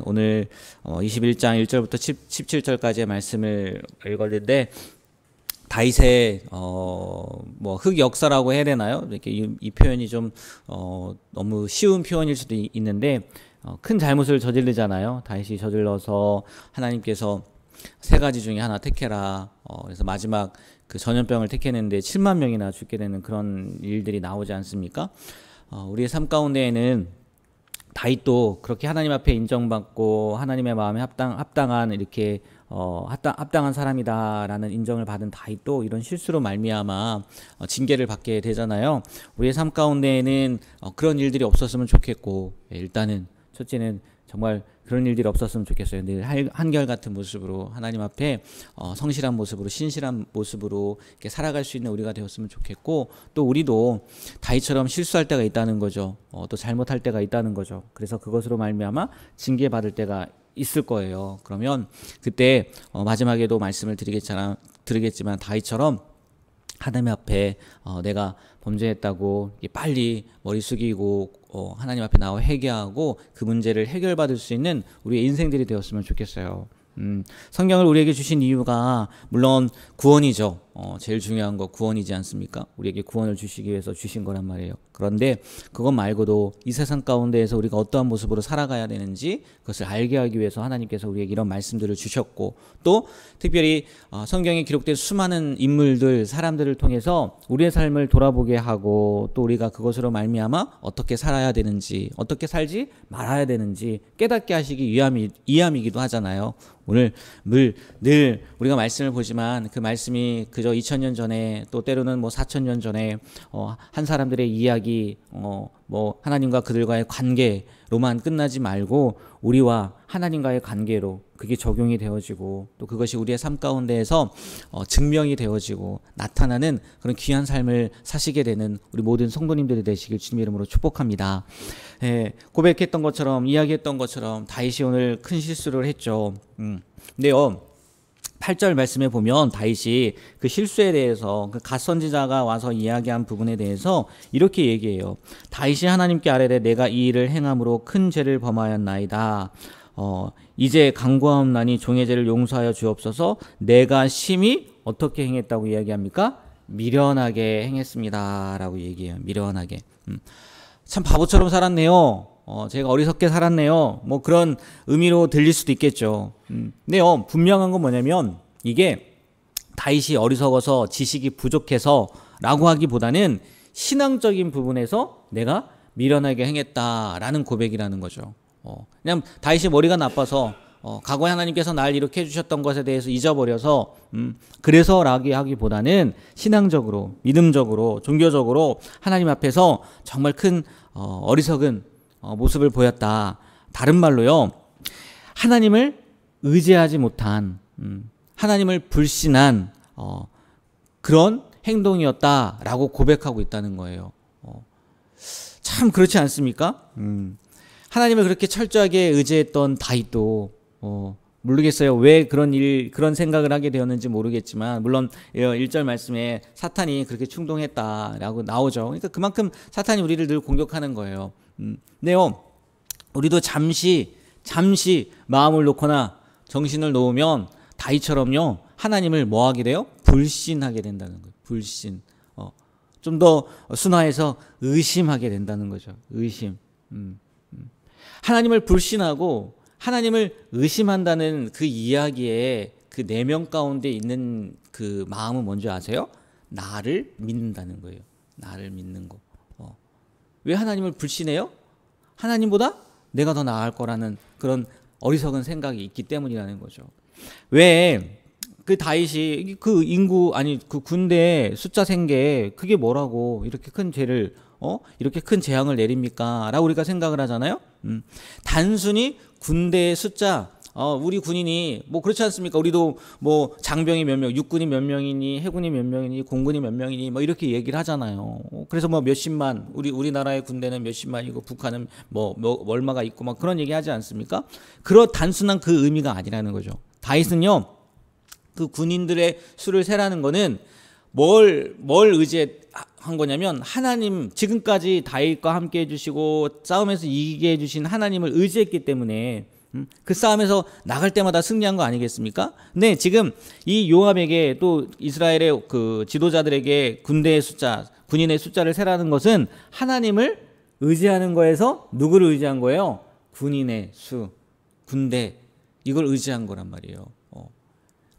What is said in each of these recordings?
오늘 21장 1절부터 17절까지의 말씀을 읽었는데 다윗의 뭐 흑역사라고 해야 되나요? 이렇게 이 표현이 좀 너무 쉬운 표현일 수도 있는데 큰 잘못을 저지르잖아요. 다윗이 저질러서 하나님께서 세 가지 중에 하나 택해라. 그래서 마지막 그 전염병을 택했는데 7만 명이나 죽게 되는 그런 일들이 나오지 않습니까? 우리의 삶 가운데에는 다윗도 그렇게 하나님 앞에 인정받고 하나님의 마음에 합당한 이렇게 합당한 사람이다라는 인정을 받은 다윗도 이런 실수로 말미암아 징계를 받게 되잖아요. 우리의 삶 가운데에는 그런 일들이 없었으면 좋겠고, 일단은 첫째는 정말 그런 일들이 없었으면 좋겠어요. 늘 한결같은 모습으로 하나님 앞에 성실한 모습으로 신실한 모습으로 이렇게 살아갈 수 있는 우리가 되었으면 좋겠고, 또 우리도 다윗처럼 실수할 때가 있다는 거죠. 또 잘못할 때가 있다는 거죠. 그래서 그것으로 말미암아 징계받을 때가 있을 거예요. 그러면 그때 마지막에도 말씀을 드리겠지만 다윗처럼 하나님 앞에 내가 범죄했다고 빨리 머리 숙이고 하나님 앞에 나와 회개하고 그 문제를 해결받을 수 있는 우리의 인생들이 되었으면 좋겠어요. 성경을 우리에게 주신 이유가 물론 구원이죠. 제일 중요한 거 구원이지 않습니까? 우리에게 구원을 주시기 위해서 주신 거란 말이에요. 그런데 그것 말고도 이 세상 가운데에서 우리가 어떠한 모습으로 살아가야 되는지 그것을 알게 하기 위해서 하나님께서 우리에게 이런 말씀들을 주셨고, 또 특별히 성경에 기록된 수많은 인물들, 사람들을 통해서 우리의 삶을 돌아보게 하고, 또 우리가 그것으로 말미암아 어떻게 살아야 되는지, 어떻게 살지 말아야 되는지 깨닫게 하시기 위함이기도 하잖아요. 오늘 늘 우리가 말씀을 보지만 그 말씀이 그저 2000년 전에, 또 때로는 뭐 4000년 전에 한 사람들의 이야기, 뭐 하나님과 그들과의 관계로만 끝나지 말고 우리와 하나님과의 관계로 그게 적용이 되어지고, 또 그것이 우리의 삶 가운데에서 증명이 되어지고 나타나는 그런 귀한 삶을 사시게 되는 우리 모든 성도님들이 되시길 주님 이름으로 축복합니다. 고백했던 것처럼, 이야기했던 것처럼 다윗이 오늘 큰 실수를 했죠. 근데요, 8절 말씀에 보면 다윗이 그 실수에 대해서 그 갓 선지자가 와서 이야기한 부분에 대해서 이렇게 얘기해요. 다윗이 하나님께 아뢰되 내가 이 일을 행함으로 큰 죄를 범하였나이다. 이제 간구하옵나니 종의 죄를 용서하여 주옵소서. 내가 심히 어떻게 행했다고 이야기합니까? 미련하게 행했습니다 라고 얘기해요. 미련하게. 참 바보처럼 살았네요. 제가 어리석게 살았네요. 뭐 그런 의미로 들릴 수도 있겠죠. 근데요, 분명한 건 뭐냐면 이게 다윗이 어리석어서 지식이 부족해서 라고 하기보다는 신앙적인 부분에서 내가 미련하게 행했다라는 고백이라는 거죠. 그냥 다윗이 머리가 나빠서 과거에 하나님께서 날 이렇게 해주셨던 것에 대해서 잊어버려서 그래서 라고 하기보다는 신앙적으로, 믿음적으로, 종교적으로 하나님 앞에서 정말 큰 어리석은 모습을 보였다. 다른 말로요, 하나님을 의지하지 못한, 하나님을 불신한 그런 행동이었다라고 고백하고 있다는 거예요. 참 그렇지 않습니까? 하나님을 그렇게 철저하게 의지했던 다윗도 모르겠어요. 왜 그런 생각을 하게 되었는지 모르겠지만, 물론 1절 말씀에 사탄이 그렇게 충동했다라고 나오죠. 그러니까 그만큼 사탄이 우리를 늘 공격하는 거예요. 근데요, 우리도 잠시 마음을 놓거나 정신을 놓으면 다윗처럼요, 하나님을 뭐 하게 돼요? 불신하게 된다는 거예요. 불신. 좀 더 순화해서 의심하게 된다는 거죠. 의심. 하나님을 불신하고 하나님을 의심한다는 그 이야기에 그 내면 가운데 있는 그 마음은 뭔지 아세요? 나를 믿는다는 거예요. 나를 믿는 거. 왜 하나님을 불신해요? 하나님보다 내가 더 나을 거라는 그런 어리석은 생각이 있기 때문이라는 거죠. 왜 그 다윗이 그 인구, 아니 그 군대 숫자 생계, 그게 뭐라고 이렇게 큰 죄를 이렇게 큰 재앙을 내립니까? 라고 우리가 생각을 하잖아요. 단순히 군대의 숫자, 우리 군인이 뭐 그렇지 않습니까? 우리도 뭐 장병이 몇 명, 육군이 몇 명이니, 해군이 몇 명이니, 공군이 몇 명이니, 뭐 이렇게 얘기를 하잖아요. 그래서 뭐 몇십만, 우리나라의 군대는 몇십만이고 북한은 뭐 얼마가 있고 막 그런 얘기 하지 않습니까? 그런 단순한 그 의미가 아니라는 거죠. 다윗은요, 그 군인들의 수를 세라는 거는 뭘 의지한 거냐면, 하나님, 지금까지 다윗과 함께 해주시고 싸움에서 이기게 해주신 하나님을 의지했기 때문에 그 싸움에서 나갈 때마다 승리한 거 아니겠습니까? 근데 지금 이 요압에게 또 이스라엘의 그 지도자들에게 군대의 숫자, 군인의 숫자를 세라는 것은 하나님을 의지하는 거에서 누구를 의지한 거예요? 군인의 수, 군대, 이걸 의지한 거란 말이에요.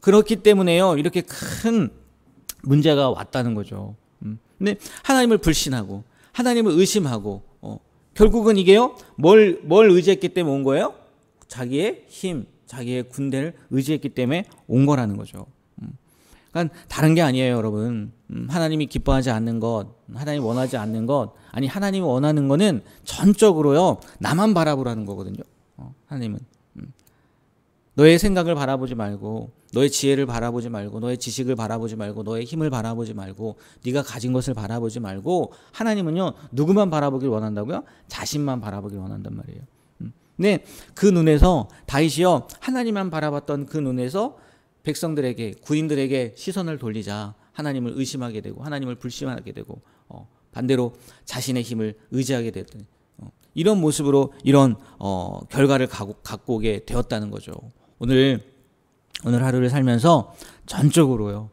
그렇기 때문에요, 이렇게 큰 문제가 왔다는 거죠. 근데 하나님을 불신하고 하나님을 의심하고 결국은 이게요, 뭘 의지했기 때문에 온 거예요? 자기의 힘, 자기의 군대를 의지했기 때문에 온 거라는 거죠. 그러니까 다른 게 아니에요, 여러분. 하나님이 기뻐하지 않는 것, 하나님이 원하지 않는 것, 아니 하나님이 원하는 거는 전적으로요, 나만 바라보라는 거거든요. 하나님은 너의 생각을 바라보지 말고, 너의 지혜를 바라보지 말고, 너의 지식을 바라보지 말고, 너의 힘을 바라보지 말고, 네가 가진 것을 바라보지 말고, 하나님은요, 누구만 바라보길 원한다고요? 자신만 바라보길 원한단 말이에요. 근데 그 눈에서 다윗이요, 하나님만 바라봤던 그 눈에서 백성들에게, 군인들에게 시선을 돌리자 하나님을 의심하게 되고, 하나님을 불신하게 되고, 반대로 자신의 힘을 의지하게 됐던 이런 모습으로 이런 결과를 갖고 오게 되었다는 거죠. 오늘 하루를 살면서 전적으로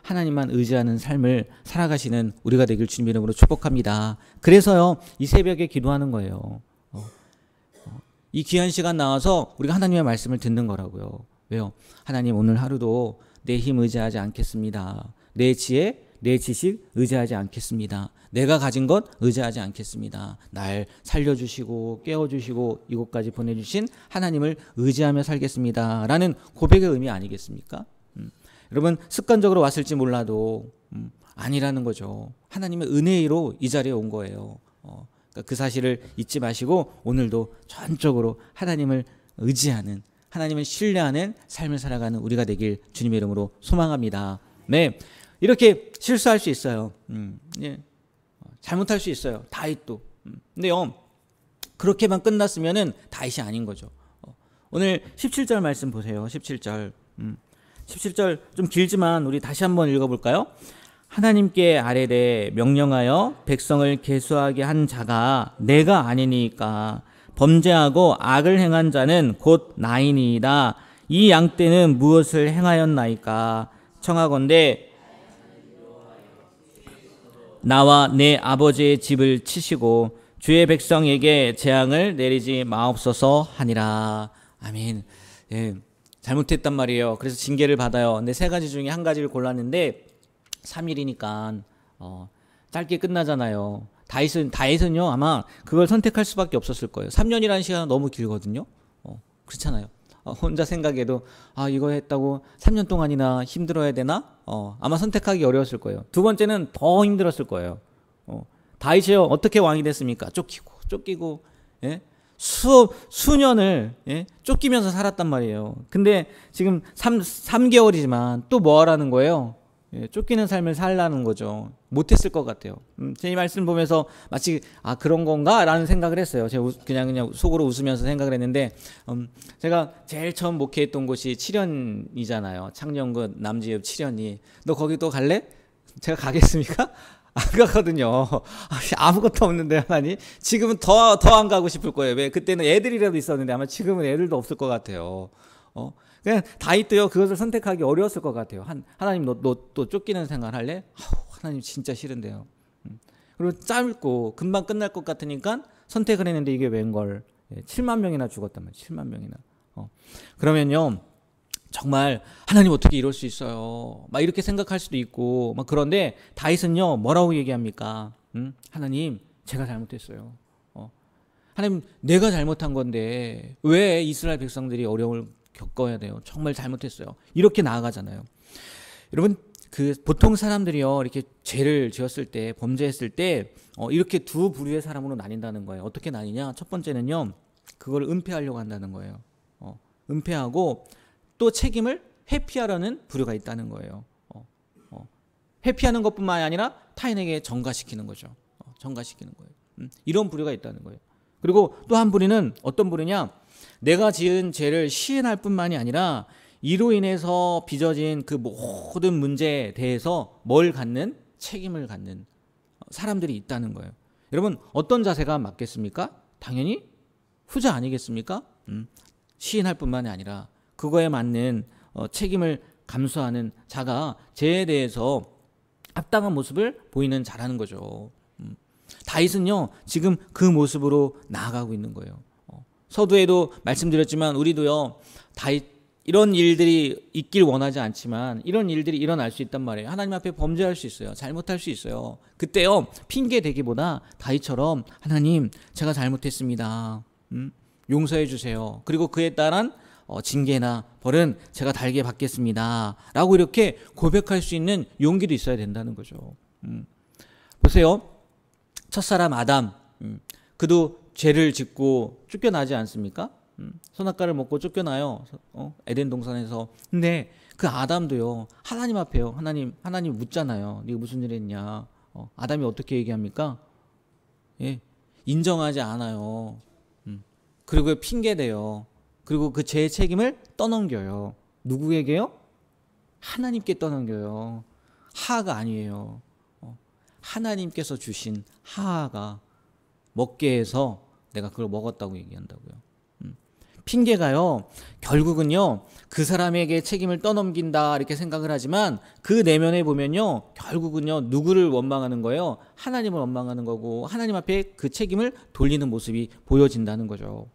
하나님만 의지하는 삶을 살아가시는 우리가 되길 주님 이름으로 축복합니다. 그래서요, 이 새벽에 기도하는 거예요. 이 귀한 시간 나와서 우리가 하나님의 말씀을 듣는 거라고요. 왜요? 하나님, 오늘 하루도 내 힘 의지하지 않겠습니다. 내 지혜, 내 지식 의지하지 않겠습니다. 내가 가진 것 의지하지 않겠습니다. 날 살려주시고 깨워주시고 이곳까지 보내주신 하나님을 의지하며 살겠습니다. 라는 고백의 의미 아니겠습니까? 여러분, 습관적으로 왔을지 몰라도 아니라는 거죠. 하나님의 은혜로 이 자리에 온 거예요. 그러니까 그 사실을 잊지 마시고 오늘도 전적으로 하나님을 의지하는, 하나님을 신뢰하는 삶을 살아가는 우리가 되길 주님의 이름으로 소망합니다. 네, 이렇게 실수할 수 있어요. 예. 잘못할 수 있어요. 다윗도. 근데요, 그렇게만 끝났으면은 다윗이 아닌 거죠. 오늘 17절 말씀 보세요. 17절. 17절 좀 길지만 우리 다시 한번 읽어볼까요? 하나님께 아뢰되 명령하여 백성을 계수하게 한 자가 내가 아니니까 범죄하고 악을 행한 자는 곧 나이니이다. 이 양떼는 무엇을 행하였나이까? 청하건대 나와 내 아버지의 집을 치시고 주의 백성에게 재앙을 내리지 마옵소서 하니라. 아멘. 예, 잘못했단 말이에요. 그래서 징계를 받아요. 근데 세 가지 중에 한 가지를 골랐는데 3일이니까 짧게 끝나잖아요. 다윗은요, 아마 그걸 선택할 수밖에 없었을 거예요. 3년이라는 시간은 너무 길거든요. 그렇잖아요. 혼자 생각해도 이거 했다고 3년 동안이나 힘들어야 되나? 아마 선택하기 어려웠을 거예요. 두 번째는 더 힘들었을 거예요. 다윗이요, 어떻게 왕이 됐습니까? 쫓기고 예? 수년을 예? 쫓기면서 살았단 말이에요. 근데 지금 3개월이지만 또 뭐 하라는 거예요? 예, 쫓기는 삶을 살라는 거죠. 못했을 것 같아요. 제 이 말씀 보면서 마치 그런 건가? 라는 생각을 했어요. 제가 그냥 속으로 웃으면서 생각을 했는데, 제가 제일 처음 목회했던 곳이 칠연이잖아요. 창녕군 남지읍 칠연이. 너 거기 또 갈래? 제가 가겠습니까? 안 가거든요. 아무것도 없는데 하나님. 지금은 더 안 가고 싶을 거예요. 왜? 그때는 애들이라도 있었는데 아마 지금은 애들도 없을 것 같아요. 그냥 다윗도요, 그것을 선택하기 어려웠을 것 같아요. 하나님, 너 또 쫓기는 생활 할래? 하나님 진짜 싫은데요. 그리고 짧고 금방 끝날 것 같으니까 선택을 했는데 이게 웬걸 7만 명이나 죽었단 말이에요. 7만 명이나. 그러면요, 정말 하나님 어떻게 이럴 수 있어요? 막 이렇게 생각할 수도 있고, 막 그런데 다윗은요, 뭐라고 얘기합니까? 하나님, 제가 잘못했어요. 하나님, 내가 잘못한 건데 왜 이스라엘 백성들이 어려움을 겪어야 돼요? 정말 잘못했어요. 이렇게 나아가잖아요. 여러분, 보통 사람들이요, 이렇게 죄를 지었을 때, 범죄했을 때, 이렇게 두 부류의 사람으로 나뉜다는 거예요. 어떻게 나뉘냐? 첫 번째는요, 그걸 은폐하려고 한다는 거예요. 은폐하고 또 책임을 회피하려는 부류가 있다는 거예요. 회피하는 것뿐만 아니라 타인에게 전가시키는 거죠. 전가시키는 거예요. 이런 부류가 있다는 거예요. 그리고 또 한 부류는 어떤 부류냐? 내가 지은 죄를 시인할 뿐만이 아니라 이로 인해서 빚어진 그 모든 문제에 대해서 책임을 갖는 사람들이 있다는 거예요. 여러분, 어떤 자세가 맞겠습니까? 당연히 후자 아니겠습니까? 시인할 뿐만이 아니라 그거에 맞는 책임을 감수하는 자가 죄에 대해서 합당한 모습을 보이는 자라는 거죠. 다윗은요 지금 그 모습으로 나아가고 있는 거예요. 서두에도 말씀드렸지만 우리도요 다윗 이런 일들이 있길 원하지 않지만 이런 일들이 일어날 수 있단 말이에요. 하나님 앞에 범죄할 수 있어요. 잘못할 수 있어요. 그때요 핑계 대기보다 다윗처럼 하나님 제가 잘못했습니다. 용서해 주세요. 그리고 그에 따른 징계나 벌은 제가 달게 받겠습니다. 라고 이렇게 고백할 수 있는 용기도 있어야 된다는 거죠. 보세요. 첫사람 아담 그도 죄를 짓고 쫓겨나지 않습니까? 선악과를 먹고 쫓겨나요. 에덴 동산에서. 근데 그 아담도요. 하나님 앞에요. 하나님 묻잖아요. 네가 무슨 일 했냐. 아담이 어떻게 얘기합니까? 예, 인정하지 않아요. 그리고 핑계대요. 그리고 그 죄의 책임을 떠넘겨요. 누구에게요? 하나님께 떠넘겨요. 하하가 아니에요. 하나님께서 주신 하하가 먹게 해서 내가 그걸 먹었다고 얘기한다고요. 핑계가요 결국은요 그 사람에게 책임을 떠넘긴다 이렇게 생각을 하지만 그 내면에 보면요 결국은요 누구를 원망하는 거예요? 하나님을 원망하는 거고 하나님 앞에 그 책임을 돌리는 모습이 보여진다는 거죠.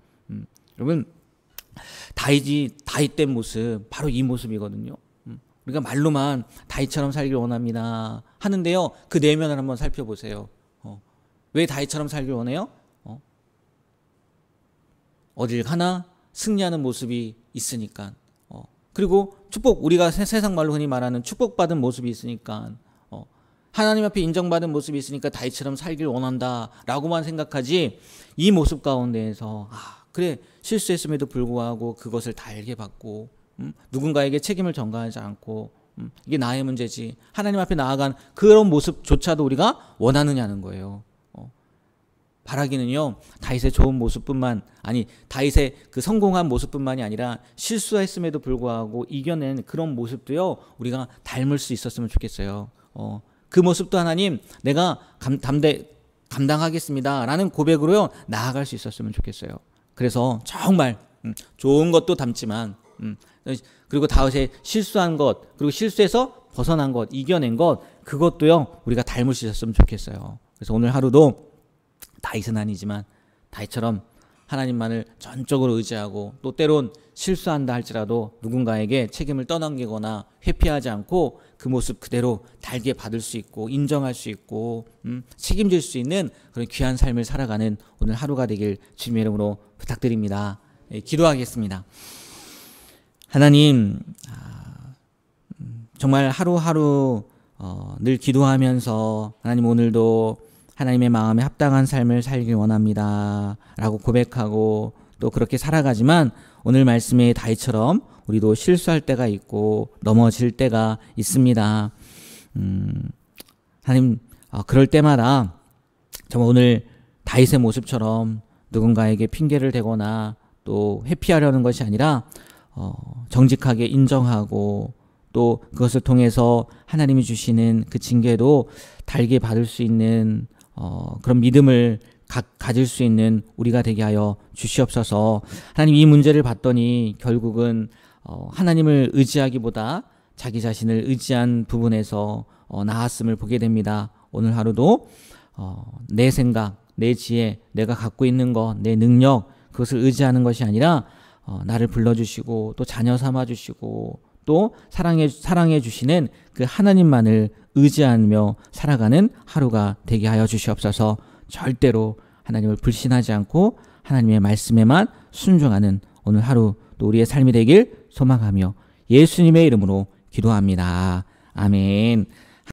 여러분 다윗된 모습 바로 이 모습이거든요. 우리가 말로만 다윗처럼 살길 원합니다 하는데요 그 내면을 한번 살펴보세요. 왜 다윗처럼 살길 원해요? 어딜 가나 승리하는 모습이 있으니까. 그리고 축복, 우리가 세상 말로 흔히 말하는 축복받은 모습이 있으니까. 하나님 앞에 인정받은 모습이 있으니까 다윗처럼 살길 원한다 라고만 생각하지 이 모습 가운데에서 그래 실수했음에도 불구하고 그것을 달게 받고 누군가에게 책임을 전가하지 않고 이게 나의 문제지 하나님 앞에 나아간 그런 모습조차도 우리가 원하느냐는 거예요. 바라기는요 다윗의 좋은 모습뿐만 아니 다윗의 그 성공한 모습뿐만이 아니라 실수했음에도 불구하고 이겨낸 그런 모습도요 우리가 닮을 수 있었으면 좋겠어요. 그 모습도 하나님 내가 감당하겠습니다 라는 고백으로요 나아갈 수 있었으면 좋겠어요. 그래서 정말 좋은 것도 담지만 그리고 다윗의 실수한 것 그리고 실수해서 벗어난 것 이겨낸 것 그것도요 우리가 닮을 수 있었으면 좋겠어요. 그래서 오늘 하루도 다윗은 아니지만 다윗처럼 하나님만을 전적으로 의지하고 또 때론 실수한다 할지라도 누군가에게 책임을 떠넘기거나 회피하지 않고 그 모습 그대로 달게 받을 수 있고 인정할 수 있고 책임질 수 있는 그런 귀한 삶을 살아가는 오늘 하루가 되길 주님의 이름으로 부탁드립니다. 기도하겠습니다. 하나님 정말 하루하루 늘 기도하면서 하나님 오늘도 하나님의 마음에 합당한 삶을 살길 원합니다 라고 고백하고 또 그렇게 살아가지만 오늘 말씀의 다윗처럼 우리도 실수할 때가 있고 넘어질 때가 있습니다. 하나님 그럴 때마다 정말 오늘 다윗의 모습처럼 누군가에게 핑계를 대거나 또 회피하려는 것이 아니라 정직하게 인정하고 또 그것을 통해서 하나님이 주시는 그 징계도 달게 받을 수 있는 그런 믿음을 가질 수 있는 우리가 되게 하여 주시옵소서. 하나님 이 문제를 봤더니 결국은 하나님을 의지하기보다 자기 자신을 의지한 부분에서 나았음을 보게 됩니다. 오늘 하루도 내 생각, 내 지혜, 내가 갖고 있는 것, 내 능력 그것을 의지하는 것이 아니라 나를 불러주시고 또 자녀 삼아주시고 또 사랑해 주시는 그 하나님만을 의지하며 살아가는 하루가 되게 하여 주시옵소서. 절대로 하나님을 불신하지 않고 하나님의 말씀에만 순종하는 오늘 하루 또 우리의 삶이 되길 소망하며 예수님의 이름으로 기도합니다. 아멘.